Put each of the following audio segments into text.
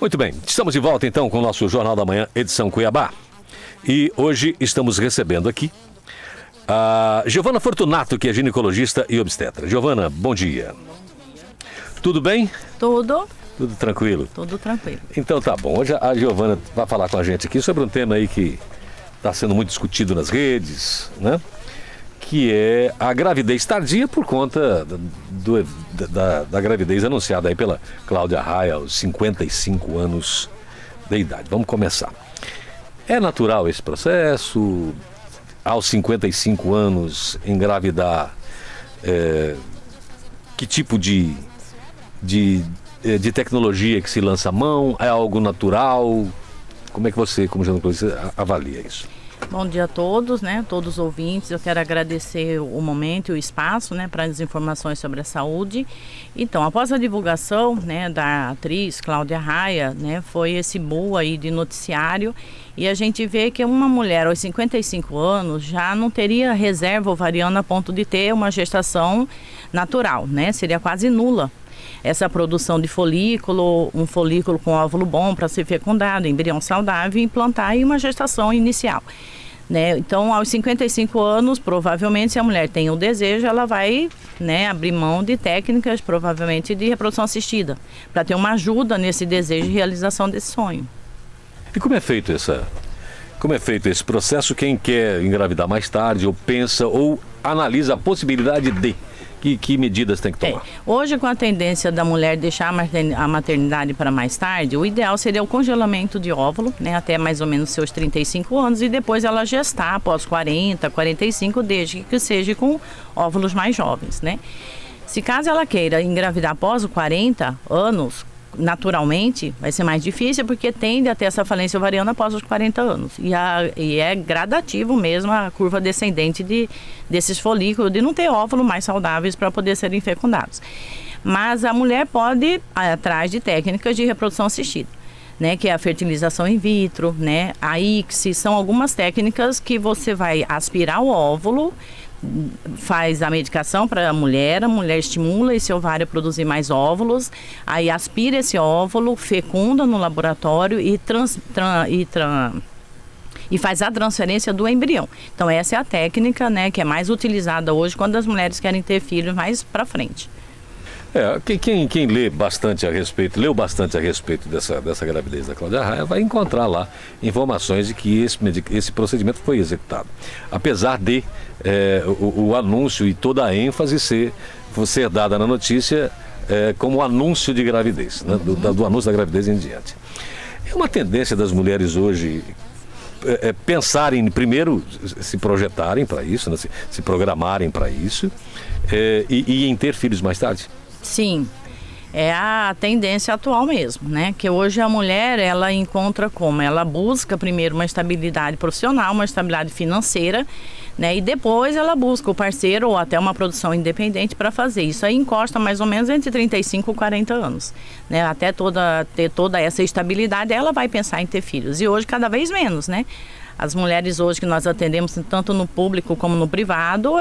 Muito bem, estamos de volta então com o nosso Jornal da Manhã, edição Cuiabá. E hoje estamos recebendo aqui a Giovana Fortunato, que é ginecologista e obstetra. Giovana, bom dia. Tudo bem? Tudo Tranquilo? Tudo tranquilo. Então tá bom, hoje a Giovana vai falar com a gente aqui sobre um tema aí que está sendo muito discutido nas redes, né? Que é a gravidez tardia por conta da gravidez anunciada aí pela Cláudia Raia aos 55 anos de idade. Vamos começar. É natural esse processo? Aos 55 anos engravidar? Que tipo de tecnologia que se lança a mão? É algo natural? Como é que você, como ginecologista, avalia isso? Bom dia a todos, né? Todos os ouvintes. Eu quero agradecer o momento e o espaço, né, para as informações sobre a saúde. Então, após a divulgação, né, da atriz Cláudia Raia, né, foi esse boom aí de noticiário, e a gente vê que uma mulher aos 55 anos já não teria reserva ovariana a ponto de ter uma gestação natural, né? Seria quase nula essa produção de folículo, um folículo com óvulo bom para ser fecundado, embrião saudável e implantar em uma gestação inicial, né? Então, aos 55 anos, provavelmente, se a mulher tem o desejo, ela vai, né, abrir mão de técnicas, provavelmente, de reprodução assistida, para ter uma ajuda nesse desejo de realização desse sonho. E como é feito esse processo? Quem quer engravidar mais tarde, ou pensa, ou analisa a possibilidade de... Que medidas tem que tomar? Hoje, com a tendência da mulher deixar a maternidade para mais tarde, o ideal seria o congelamento de óvulo, né, até mais ou menos seus 35 anos, e depois ela gestar após 40, 45, desde que seja com óvulos mais jovens, né? Se caso ela queira engravidar após os 40 anos, naturalmente vai ser mais difícil, porque tende a ter essa falência ovariana após os 40 anos. E é gradativo mesmo a curva descendente desses folículos, de não ter óvulos mais saudáveis para poder serem fecundados. Mas a mulher pode ir atrás de técnicas de reprodução assistida, né, que é a fertilização in vitro, né, a ICSI, são algumas técnicas que você vai aspirar o óvulo, faz a medicação para a mulher estimula esse ovário a produzir mais óvulos, aí aspira esse óvulo, fecunda no laboratório e faz a transferência do embrião. Então essa é a técnica, né, que é mais utilizada hoje quando as mulheres querem ter filhos mais para frente. Quem leu bastante a respeito dessa gravidez da Cláudia Raia vai encontrar lá informações de que esse procedimento foi executado. Apesar de o anúncio e toda a ênfase ser dada na notícia como anúncio de gravidez, né? do anúncio da gravidez em diante. É uma tendência das mulheres hoje pensarem, primeiro, se projetarem para isso, né? se programarem para isso e em ter filhos mais tarde? Sim, é a tendência atual mesmo, né? Que hoje a mulher, ela encontra como? Ela busca primeiro uma estabilidade profissional, uma estabilidade financeira, né? E depois ela busca o parceiro ou até uma produção independente para fazer. Isso aí encosta mais ou menos entre 35 e 40 anos, né? Até ter toda essa estabilidade, ela vai pensar em ter filhos. E hoje cada vez menos, né? As mulheres hoje que nós atendemos, tanto no público como no privado,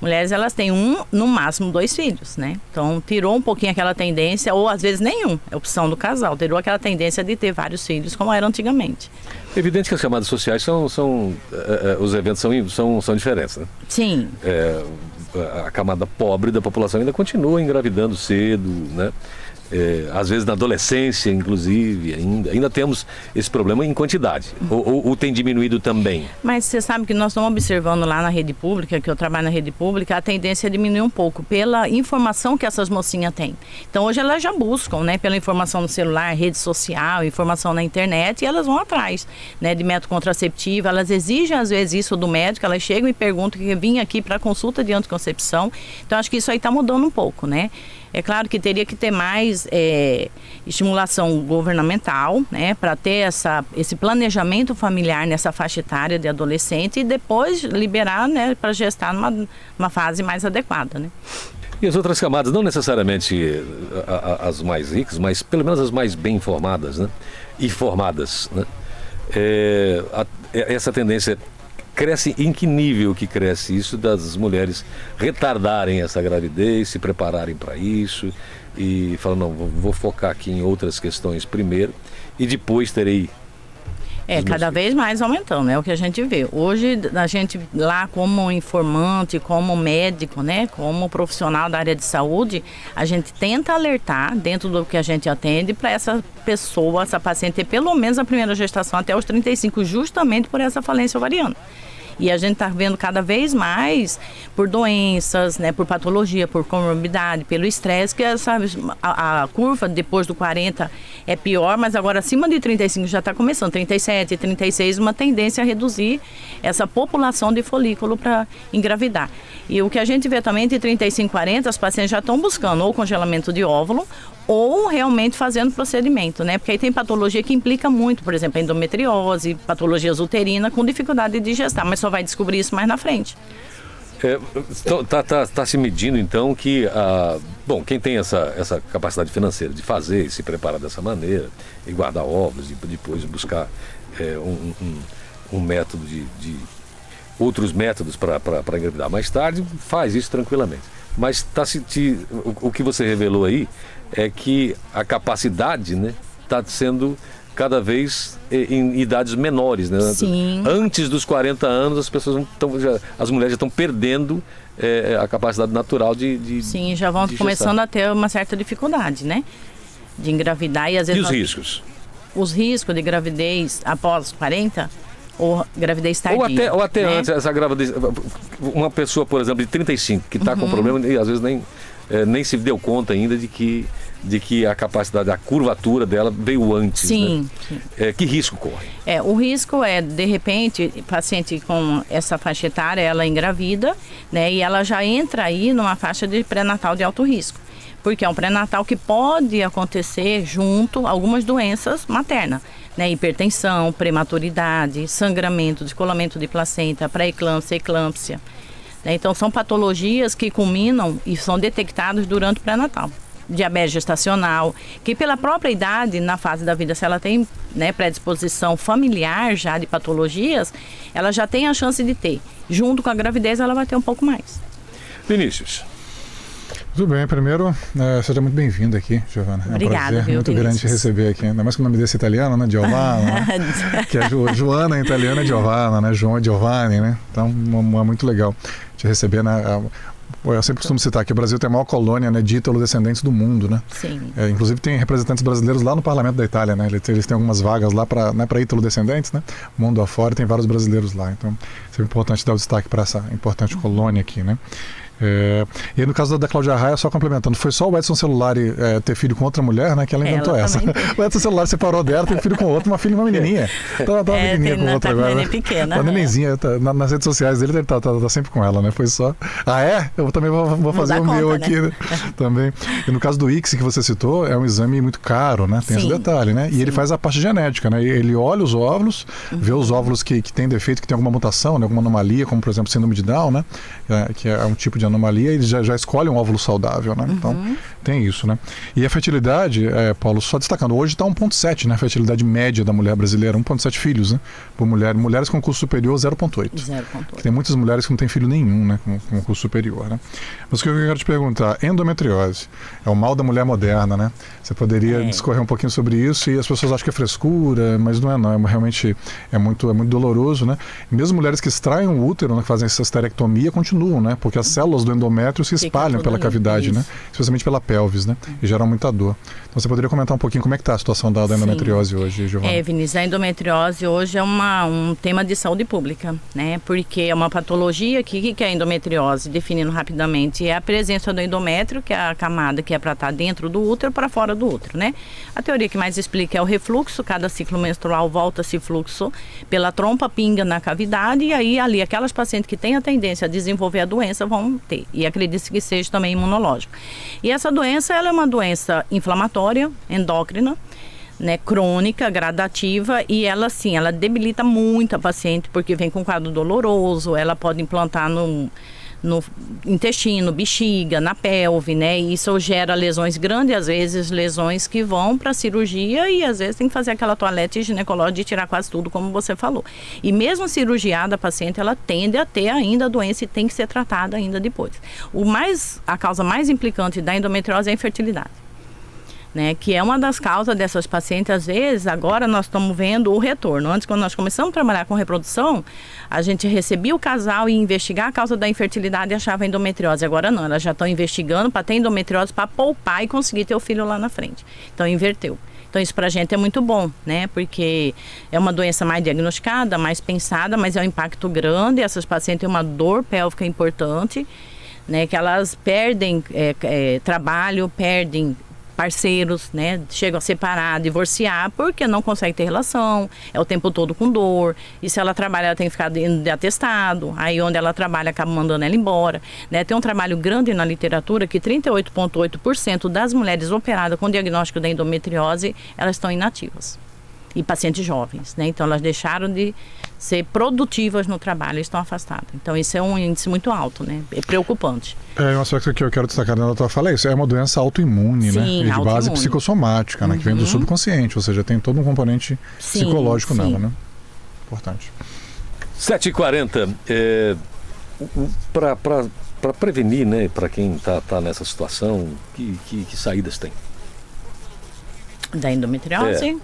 mulheres, elas têm no máximo 2 filhos, né? Então, tirou um pouquinho aquela tendência, ou às vezes nenhum, é opção do casal, tirou aquela tendência de ter vários filhos, como era antigamente. É evidente que as camadas sociais os eventos são diferentes, né? Sim. A camada pobre da população ainda continua engravidando cedo, né? Às vezes na adolescência, inclusive, ainda temos esse problema em quantidade, ou tem diminuído também? Mas você sabe que nós estamos observando lá na rede pública, que eu trabalho na rede pública, a tendência é diminuir um pouco pela informação que essas mocinhas têm. Então hoje elas já buscam, né, pela informação no celular, rede social, informação na internet, e elas vão atrás, né, de método contraceptivo. Elas exigem às vezes isso do médico, elas chegam e perguntam que vim aqui para consulta de anticoncepção. Então acho que isso aí está mudando um pouco, né? É claro que teria que ter mais estimulação governamental, né, para ter esse planejamento familiar nessa faixa etária de adolescente e depois liberar, né, para gestar numa fase mais adequada, né? E as outras camadas, não necessariamente as mais ricas, mas pelo menos as mais bem informadas, né, e formadas, né? Essa tendência cresce em que nível que cresce isso das mulheres retardarem essa gravidez, se prepararem para isso e falar, não, vou focar aqui em outras questões primeiro e depois terei... Cada vez mais aumentando, é o que a gente vê. Hoje, a gente lá como informante, como médico, né, como profissional da área de saúde, a gente tenta alertar dentro do que a gente atende para essa pessoa, essa paciente ter pelo menos a primeira gestação até os 35, justamente por essa falência ovariana. E a gente está vendo cada vez mais por doenças, né, por patologia, por comorbidade, pelo estresse, que a curva depois do 40 é pior, mas agora acima de 35 já está começando, 37, 36, uma tendência a reduzir essa população de folículo para engravidar. E o que a gente vê também de 35 e 40, as pacientes já estão buscando ou congelamento de óvulo ou realmente fazendo procedimento, né? Porque aí tem patologia que implica muito, por exemplo, endometriose, patologias uterinas com dificuldade de gestar, mas só vai descobrir isso mais na frente. Tá se medindo então que bom, quem tem essa capacidade financeira de fazer e se preparar dessa maneira e guardar óvulos e depois buscar um método de outros métodos para engravidar mais tarde, faz isso tranquilamente. Mas o que você revelou aí é que a capacidade, né, está sendo cada vez em idades menores, né? Sim. Antes dos 40 anos as mulheres já estão perdendo a capacidade natural de Sim, já vão começando a ter uma certa dificuldade, né, de engravidar. E às vezes os riscos? Os riscos de gravidez após 40 ou gravidez tardia. Ou até né? antes, essa gravidez. Uma pessoa, por exemplo, de 35, que está com problema e às vezes nem se deu conta ainda de que a capacidade, a curvatura dela veio antes. Sim. Né? Que risco corre? O risco é, de repente, paciente com essa faixa etária, ela engravida, né, e ela já entra aí numa faixa de pré-natal de alto risco. Porque é um pré-natal que pode acontecer junto a algumas doenças maternas, né? Hipertensão, prematuridade, sangramento, descolamento de placenta, pré-eclâmpsia, eclâmpsia. Né? Então, são patologias que culminam e são detectadas durante o pré-natal. Diabetes gestacional, que pela própria idade, na fase da vida, se ela tem, né, predisposição familiar já de patologias, ela já tem a chance de ter. Junto com a gravidez, ela vai ter um pouco mais. Vinícius. Tudo bem, primeiro, seja muito bem-vinda aqui, Giovana. Obrigada, é um prazer muito Vinícius. grande te receber aqui, ainda mais que o nome desse é italiano, né, Giovanna, né? Que é Joana em italiano é Giovanna, né, João é Giovanni, né, então é muito legal te receber, né. Eu sempre costumo citar que o Brasil tem a maior colônia, né, de ítalo-descendentes do mundo, né? Sim. Inclusive tem representantes brasileiros lá no Parlamento da Itália, né? Eles têm algumas vagas lá para, né, para ítalo-descendentes, né? Mundo afora tem vários brasileiros lá, então é importante dar o destaque para essa importante colônia aqui, né? E aí, no caso da Cláudia Raia, só complementando, foi só o Edson Celulari ter filho com outra mulher, né, que ela inventou essa. O Edson Celulari separou dela, teve filho com outra, uma filha e uma menininha. Tá uma menininha com outra agora. Né? Pequena. Uma nenenzinha, nas redes sociais dele, ele tá sempre com ela, né? Foi só. Eu também vou fazer o meu aqui, né? Também. E no caso do ICSI que você citou, é um exame muito caro, né? Tem esse detalhe, né? E ele faz a parte genética, né? Ele olha os óvulos, vê os óvulos que tem defeito, que tem alguma mutação, né? Alguma anomalia, como por exemplo síndrome de Down, né? Que é um tipo de anomalia, eles já escolhem um óvulo saudável, né? Então, tem isso, né? E a fertilidade, Paulo, só destacando, hoje está 1,7, né? A fertilidade média da mulher brasileira, 1,7 filhos, né? Por mulher. Mulheres com curso superior, 0,8. Tem muitas mulheres que não têm filho nenhum, né? Com curso superior, né? Mas o que eu quero te perguntar, endometriose, é o mal da mulher moderna, né? Você poderia discorrer um pouquinho sobre isso, e as pessoas acham que é frescura, mas não é não, realmente é muito doloroso, né? E mesmo mulheres que extraem o útero, né, que fazem essa esterectomia, continuam, né? Porque as células do endométrio se espalham pela cavidade, né? Especialmente pela pelvis, né? E geram muita dor. Então você poderia comentar um pouquinho como é que está a situação da endometriose hoje, Giovana? Vinícius, a endometriose hoje é um tema de saúde pública, né? Porque é uma patologia que é a endometriose, definindo rapidamente, é a presença do endométrio, que é a camada que é para estar dentro do útero para fora do útero, né? A teoria que mais explica é o refluxo, cada ciclo menstrual volta esse fluxo pela trompa, pinga na cavidade, e aí ali aquelas pacientes que têm a tendência a desenvolver a doença vão ter, e acredita que seja também imunológico. E essa doença, ela é uma doença inflamatória, endócrina, né, crônica, gradativa, e ela sim, ela debilita muito a paciente, porque vem com quadro doloroso, ela pode implantar no intestino, bexiga, na pelve, né? E isso gera lesões grandes, às vezes lesões que vão para cirurgia e às vezes tem que fazer aquela toalete ginecológica de tirar quase tudo, como você falou. E mesmo cirurgiada, a paciente, ela tende a ter ainda a doença e tem que ser tratada ainda depois. A causa mais implicante da endometriose é a infertilidade. Né, que é uma das causas dessas pacientes, às vezes, agora nós estamos vendo o retorno. Antes, quando nós começamos a trabalhar com reprodução, a gente recebia o casal e ia investigar a causa da infertilidade e achava endometriose. Agora não, elas já estão investigando para ter endometriose, para poupar e conseguir ter o filho lá na frente. Então, inverteu. Então, isso para a gente é muito bom, né? Porque é uma doença mais diagnosticada, mais pensada, mas é um impacto grande. Essas pacientes têm uma dor pélvica importante, né? Que elas perdem trabalho, perdem parceiros, né, chegam a separar, divorciar, porque não consegue ter relação, é o tempo todo com dor, e se ela trabalha, ela tem que ficar indo de atestado, aí onde ela trabalha, acaba mandando ela embora, né, tem um trabalho grande na literatura que 38,8% das mulheres operadas com diagnóstico da endometriose, elas estão inativas, e pacientes jovens, né, então elas deixaram de ser produtivas no trabalho, estão afastadas. Então isso é um índice muito alto, né? É preocupante. Um aspecto que eu quero destacar na tua fala é isso, é uma doença autoimune, né? E de base psicossomática, né? Que vem do subconsciente, ou seja, tem todo um componente psicológico nela, né? Importante. 7h40, para prevenir, né, para quem está nessa situação, que saídas tem? Da endometriose?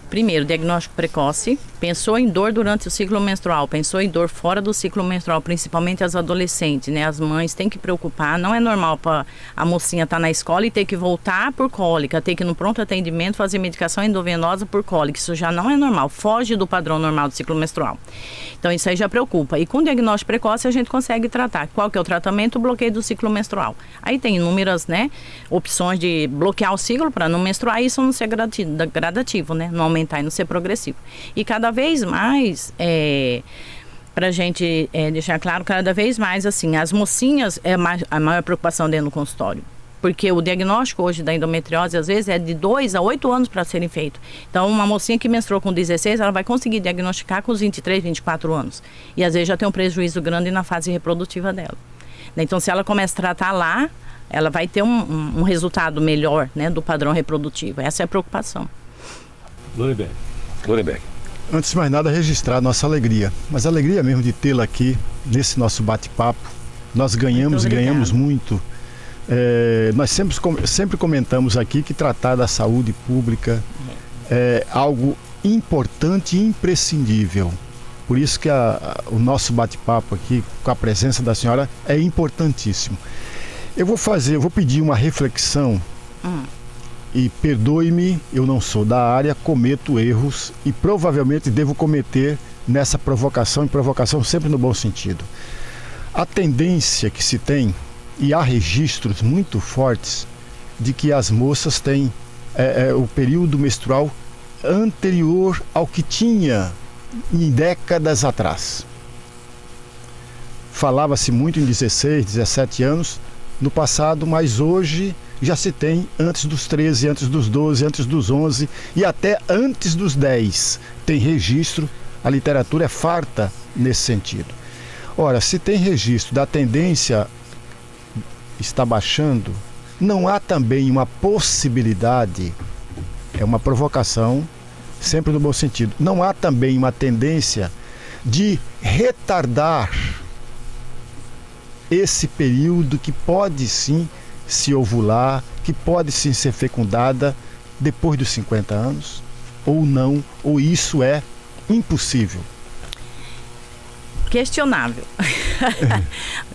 Primeiro, diagnóstico precoce. Pensou em dor durante o ciclo menstrual, pensou em dor fora do ciclo menstrual, principalmente as adolescentes, né? As mães têm que preocupar, não é normal para a mocinha estar na escola e ter que voltar por cólica, ter que ir no pronto atendimento fazer medicação endovenosa por cólica, isso já não é normal, foge do padrão normal do ciclo menstrual. Então isso aí já preocupa. E com diagnóstico precoce a gente consegue tratar. Qual que é o tratamento? O bloqueio do ciclo menstrual. Aí tem inúmeras, né, opções de bloquear o ciclo para não menstruar e isso não ser gradativo, né? Não aumentar e não ser progressivo. E cada vez mais, para a gente deixar claro, cada vez mais, assim, as mocinhas é a maior preocupação dentro do consultório. Porque o diagnóstico hoje da endometriose, às vezes, é de 2 a 8 anos para serem feito. Então, uma mocinha que menstruou com 16, ela vai conseguir diagnosticar com os 23, 24 anos. E, às vezes, já tem um prejuízo grande na fase reprodutiva dela. Então, se ela começa a tratar lá, ela vai ter um resultado melhor, né, do padrão reprodutivo. Essa é a preocupação. Lorenberg. Antes de mais nada, registrar a nossa alegria. Mas a alegria mesmo de tê-la aqui, nesse nosso bate-papo. Nós ganhamos e ganhamos muito. Nós sempre comentamos aqui que tratar da saúde pública é algo importante e imprescindível. Por isso que o nosso bate-papo aqui, com a presença da senhora, é importantíssimo. Eu vou pedir uma reflexão. E perdoe-me, eu não sou da área, cometo erros e provavelmente devo cometer nessa provocação, e provocação sempre no bom sentido. A tendência que se tem, e há registros muito fortes, de que as moças têm o período menstrual anterior ao que tinha em décadas atrás. Falava-se muito em 16, 17 anos no passado, mas hoje já se tem antes dos 13, antes dos 12, antes dos 11 e até antes dos 10. Tem registro, a literatura é farta nesse sentido. Ora, se tem registro da tendência está baixando, não há também uma possibilidade, é uma provocação, sempre no bom sentido, não há também uma tendência de retardar esse período que pode sim se ovular, que pode sim ser fecundada depois dos 50 anos, ou não, ou isso é impossível? Questionável.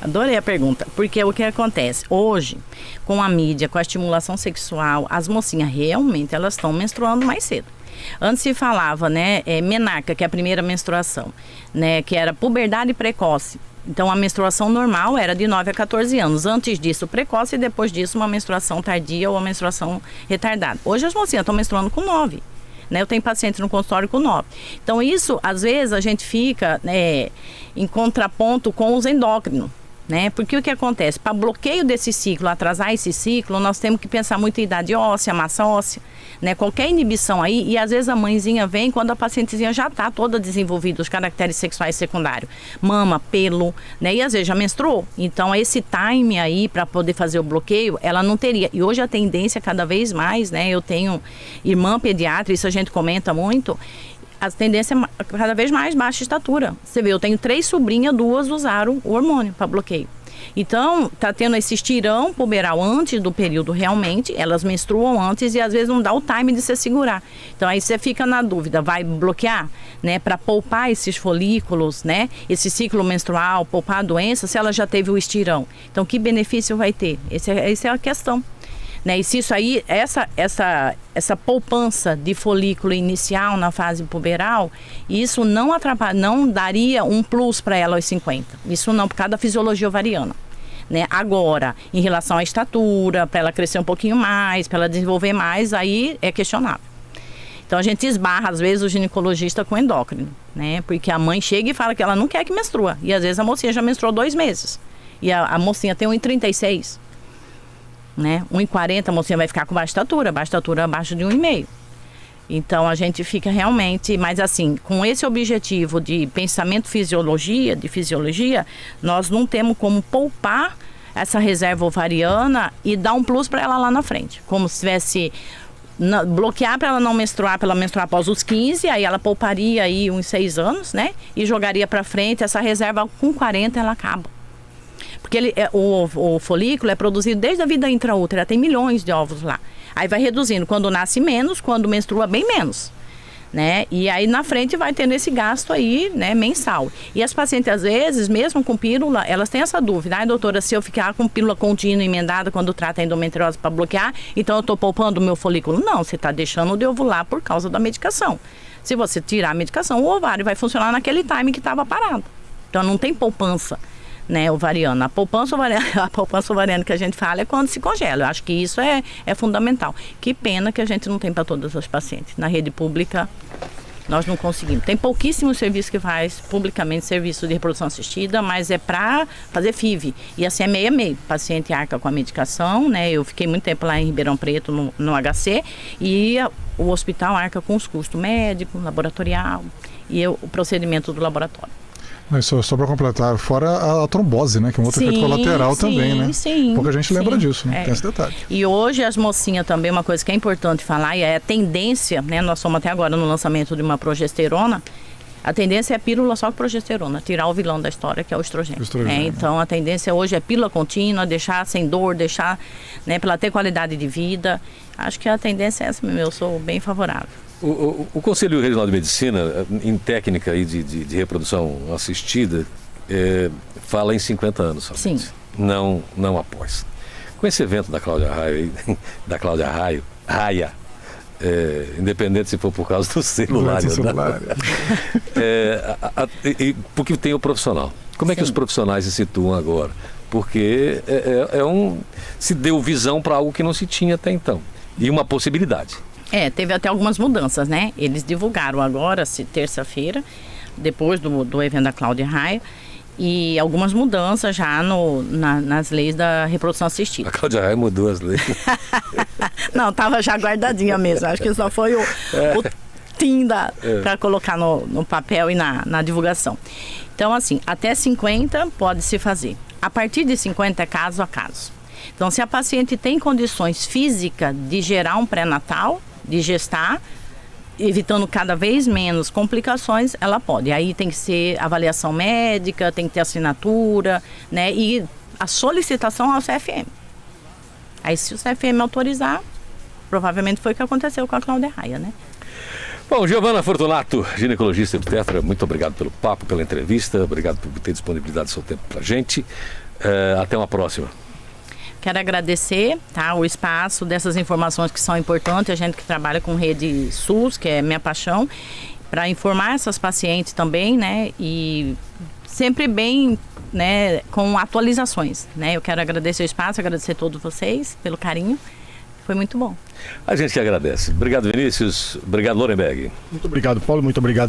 Adorei a pergunta, porque o que acontece? Hoje, com a mídia, com a estimulação sexual, as mocinhas realmente elas estão menstruando mais cedo. Antes se falava, né, menarca, que é a primeira menstruação, né, que era puberdade precoce. Então, a menstruação normal era de 9 a 14 anos. Antes disso, precoce e depois disso, uma menstruação tardia ou uma menstruação retardada. Hoje, as mocinhas estão menstruando com 9. Né? Eu tenho pacientes no consultório com 9. Então, isso, às vezes, a gente fica em contraponto com os endócrinos. né? Porque o que acontece? Para bloqueio desse ciclo, atrasar esse ciclo, nós temos que pensar muito em idade óssea, massa óssea, né? Qualquer inibição aí, e às vezes a mãezinha vem quando a pacientezinha já está toda desenvolvida, os caracteres sexuais secundários, mama, pelo, né? E às vezes já menstruou. Então esse time aí para poder fazer o bloqueio, ela não teria. E hoje a tendência cada vez mais, né? Eu tenho irmã pediatra, isso a gente comenta muito, a tendência é cada vez mais baixa estatura. Você vê, eu tenho 3 sobrinhas, 2 usaram o hormônio para bloqueio. Então, tá tendo esse estirão puberal antes do período realmente, elas menstruam antes e às vezes não dá o time de se segurar. Então aí você fica na dúvida, vai bloquear, né, para poupar esses folículos, né, esse ciclo menstrual, poupar a doença, se ela já teve o estirão. Então, que benefício vai ter? Essa é a questão. Né? E se isso aí, essa poupança de folículo inicial na fase puberal, isso não atrapalha, não daria um plus para ela aos 50. Isso não, por causa da fisiologia ovariana. Né? Agora, em relação à estatura, para ela crescer um pouquinho mais, para ela desenvolver mais, aí é questionável. Então a gente esbarra, às vezes, o ginecologista com endócrino, né? Porque a mãe chega e fala que ela não quer que menstrua. E às vezes a mocinha já menstruou 2 meses. E a mocinha tem 1,36. Né? 1,40 a mocinha vai ficar com baixa estatura abaixo de 1,5. Então a gente fica realmente, mas assim, com esse objetivo de pensamento de fisiologia, nós não temos como poupar essa reserva ovariana e dar um plus para ela lá na frente. Como se tivesse bloquear para ela não menstruar, para ela menstruar após os 15, aí ela pouparia aí uns 6 anos, né? E jogaria para frente, essa reserva com 40 ela acaba. Porque o folículo é produzido desde a vida intraútera, tem milhões de óvulos lá. Aí vai reduzindo, quando nasce menos, quando menstrua bem menos, né? E aí na frente vai tendo esse gasto aí, né, mensal. E as pacientes às vezes, mesmo com pílula, elas têm essa dúvida. Ai, doutora, se eu ficar com pílula contínua emendada quando trata a endometriose para bloquear, então eu estou poupando o meu folículo? Não, você está deixando de ovular por causa da medicação. Se você tirar a medicação, o ovário vai funcionar naquele time que estava parado. Então não tem poupança, né, ovariana. A poupança ovariana que a gente fala é quando se congela. Eu acho que isso é fundamental. Que pena que a gente não tem para todas as pacientes. Na rede pública, nós não conseguimos. Tem pouquíssimos serviços que faz publicamente serviço de reprodução assistida, mas é para fazer FIV. E assim é meio a meio. O paciente arca com a medicação, né? Eu fiquei muito tempo lá em Ribeirão Preto, no HC, e o hospital arca com os custos médico, laboratorial e o procedimento do laboratório. Só para completar, fora a trombose, né? Que é um outro efeito colateral também, né? Sim, pouca gente lembra disso, né? Tem esse detalhe. E hoje as mocinhas também, uma coisa que é importante falar, e é a tendência, né? Nós somos até agora no lançamento de uma progesterona. A tendência é pílula só com progesterona, tirar o vilão da história, que é o estrogênio. Então a tendência hoje é pílula contínua, deixar sem dor, deixar, né, para ela ter qualidade de vida. Acho que a tendência é essa mesmo, eu sou bem favorável. O Conselho Regional de Medicina, em técnica aí de reprodução assistida, fala em 50 anos somente. Sim. Não após. Com esse evento da Cláudia Raia, independente se for por causa do celular. Porque tem o profissional. Como é que os profissionais se situam agora? Porque se deu visão para algo que não se tinha até então. E uma possibilidade. Teve até algumas mudanças, né? Eles divulgaram agora, terça-feira, depois do evento da Cláudia Raia, e algumas mudanças já nas leis da reprodução assistida. A Cláudia Raia mudou as leis. Não, estava já guardadinha mesmo. Acho que só foi o tim para colocar no papel e na divulgação. Então, assim, até 50 pode se fazer. A partir de 50 é caso a caso. Então, se a paciente tem condições físicas de gerar um pré-natal, de gestar, evitando cada vez menos complicações, ela pode. Aí tem que ser avaliação médica, tem que ter assinatura, né? E a solicitação ao CFM. Aí se o CFM autorizar, provavelmente foi o que aconteceu com a Cláudia Raia, né? Bom, Giovana Fortunato, ginecologista e obstetra, muito obrigado pelo papo, pela entrevista, obrigado por ter disponibilizado seu tempo pra gente. Até uma próxima. Quero agradecer, o espaço dessas informações que são importantes, a gente que trabalha com rede SUS, que é minha paixão, para informar essas pacientes também, né, e sempre bem, né, com atualizações, né. Eu quero agradecer o espaço, agradecer a todos vocês pelo carinho, foi muito bom. A gente que agradece. Obrigado, Vinícius. Obrigado, Lorenberg. Muito obrigado, Paulo. Muito obrigado